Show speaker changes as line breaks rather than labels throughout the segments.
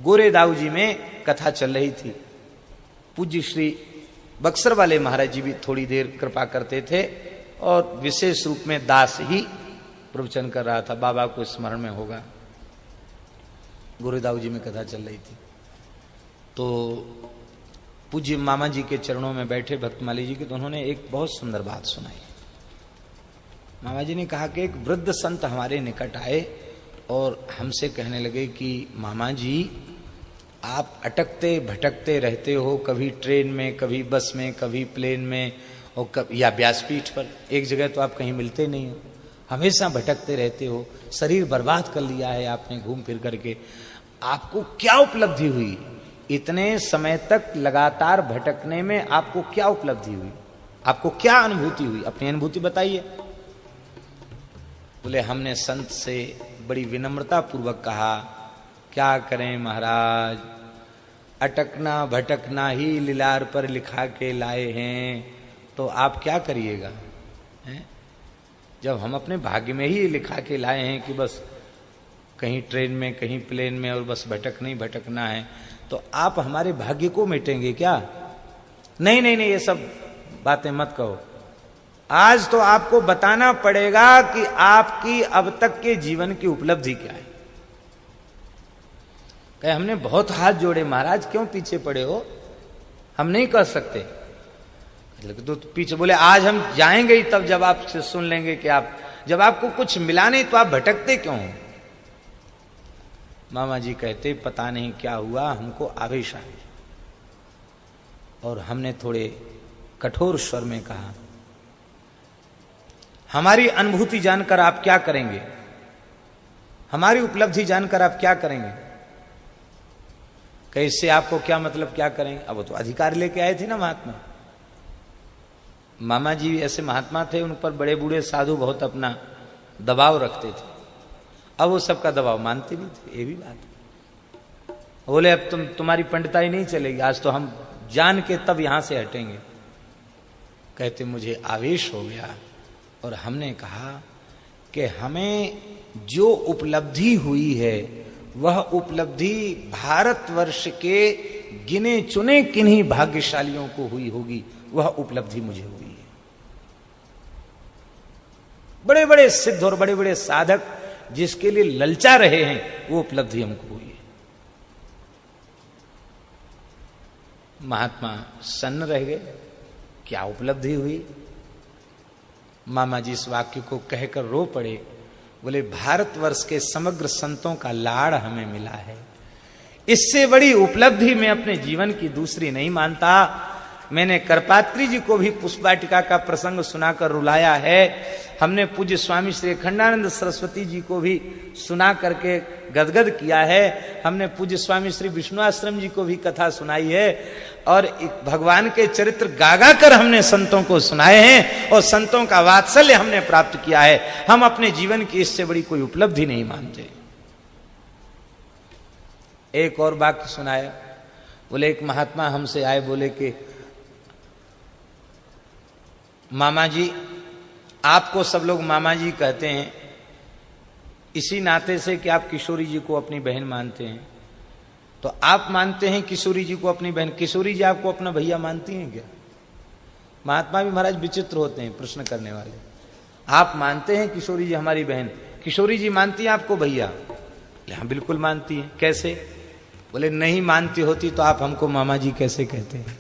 गोरेदाऊ जी में कथा चल रही थी। पूज्य श्री बक्सर वाले महाराज जी भी थोड़ी देर कृपा करते थे और विशेष रूप में दास ही प्रवचन कर रहा था, बाबा को स्मरण में होगा। गोरेदाऊ जी में कथा चल रही थी तो पूज्य मामा जी के चरणों में बैठे भक्तमाली जी के, तो उन्होंने एक बहुत सुंदर बात सुनाई। मामा जी ने कहा कि एक वृद्ध संत हमारे निकट आए और हमसे कहने लगे कि मामा जी आप अटकते भटकते रहते हो, कभी ट्रेन में, कभी बस में, कभी प्लेन में और या व्यासपीठ पर, एक जगह तो आप कहीं मिलते नहीं हो, हमेशा भटकते रहते हो, शरीर बर्बाद कर लिया है आपने घूम फिर करके। आपको क्या उपलब्धि हुई? इतने समय तक लगातार भटकने में आपको क्या उपलब्धि हुई? आपको क्या अनुभूति हुई? अपनी अनुभूति बताइए। बोले हमने संत से बड़ी विनम्रता पूर्वक कहा, क्या करें महाराज, अटकना भटकना ही लीलार पर लिखा के लाए हैं, तो आप क्या करिएगा? जब हम अपने भाग्य में ही लिखा के लाए हैं कि बस कहीं ट्रेन में कहीं प्लेन में और बस भटकना ही भटकना है, तो आप हमारे भाग्य को मिटेंगे क्या? नहीं नहीं नहीं, ये सब बातें मत कहो। आज तो आपको बताना पड़ेगा कि आपकी अब तक के जीवन की उपलब्धि क्या है। कहे हमने बहुत हाथ जोड़े महाराज, क्यों पीछे पड़े हो, हम नहीं कर सकते। तो पीछे बोले आज हम जाएंगे ही तब जब आपसे सुन लेंगे कि आप, जब आपको कुछ मिला नहीं तो आप भटकते क्यों हो? मामा जी कहते पता नहीं क्या हुआ, हमको आवेश आ गया और हमने थोड़े कठोर स्वर में कहा, हमारी अनुभूति जानकर आप क्या करेंगे? हमारी उपलब्धि जानकर आप क्या करेंगे? कैसे आपको क्या मतलब क्या करेंगे? अब वो तो अधिकार लेके आए थे ना महात्मा। मामा जी ऐसे महात्मा थे, उन पर बड़े बूढ़े साधु बहुत अपना दबाव रखते थे। अब वो सबका दबाव मानते भी थे, ये भी बात है। बोले अब तुम्हारी पंडिताई नहीं चलेगी, आज तो हम जान के तब यहां से हटेंगे। कहते मुझे आवेश हो गया और हमने कहा कि हमें जो उपलब्धि हुई है वह उपलब्धि भारतवर्ष के गिने चुने किन्हीं भाग्यशालियों को हुई होगी, वह उपलब्धि मुझे हुई है। बड़े बड़े सिद्ध और बड़े बड़े साधक जिसके लिए ललचा रहे हैं, वो उपलब्धि हमको हुई है। महात्मा सन्न रह गए, क्या उपलब्धि हुई? मामा जी इस वाक्य को कहकर रो पड़े। बोले भारतवर्ष के समग्र संतों का लाड़ हमें मिला है, इससे बड़ी उपलब्धि मैं अपने जीवन की दूसरी नहीं मानता। मैंने करपात्री जी को भी पुष्पवाटिका का प्रसंग सुनाकर रुलाया है। हमने पूज्य स्वामी श्री अखंडानंद सरस्वती जी को भी सुना करके गदगद किया है। हमने पूज्य स्वामी श्री विष्णु आश्रम जी को भी कथा सुनाई है और भगवान के चरित्र गागा कर हमने संतों को सुनाए हैं और संतों का वात्सल्य हमने प्राप्त किया है। हम अपने जीवन की इससे बड़ी कोई उपलब्धि नहीं मानते। एक और वाक्य सुनाया। बोले एक महात्मा हमसे आए, बोले कि मामा जी, आपको सब लोग मामा जी कहते हैं इसी नाते से कि आप किशोरी जी को अपनी बहन मानते हैं, तो आप मानते हैं किशोरी जी को अपनी बहन, किशोरी जी आपको अपना भैया मानती हैं क्या? महात्मा भी महाराज विचित्र होते हैं प्रश्न करने वाले। आप मानते हैं किशोरी जी हमारी बहन, किशोरी जी मानती हैं आपको भैया? हाँ बिल्कुल मानती हैं। कैसे? बोले नहीं मानती होती तो आप हमको मामा जी कैसे कहते हैं?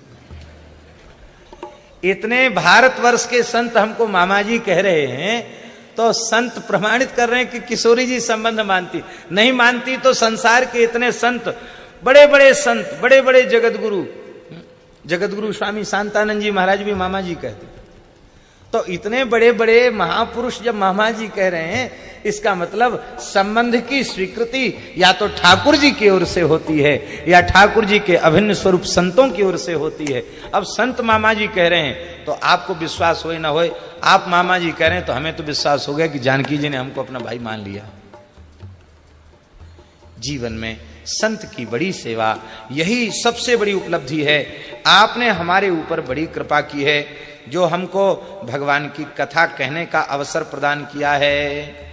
इतने भारतवर्ष के संत हमको मामा जी कह रहे हैं तो संत प्रमाणित कर रहे हैं कि किशोरी जी संबंध मानती। नहीं मानती तो संसार के इतने संत, बड़े बड़े संत, बड़े बड़े जगतगुरु स्वामी शांतानंद जी महाराज भी मामा जी कहते। तो इतने बड़े बड़े महापुरुष जब मामा जी कह रहे हैं, इसका मतलब संबंध की स्वीकृति या तो ठाकुर जी की ओर से होती है या ठाकुर जी के अभिन्न स्वरूप संतों की ओर से होती है। अब संत मामा जी कह रहे हैं तो आपको विश्वास होए ना होए, आप मामा जी कह रहे हैं तो हमें तो विश्वास हो गया कि जानकी जी ने हमको अपना भाई मान लिया। जीवन में संत की बड़ी सेवा, यही सबसे बड़ी उपलब्धि है। आपने हमारे ऊपर बड़ी कृपा की है जो हमको भगवान की कथा कहने का अवसर प्रदान किया है।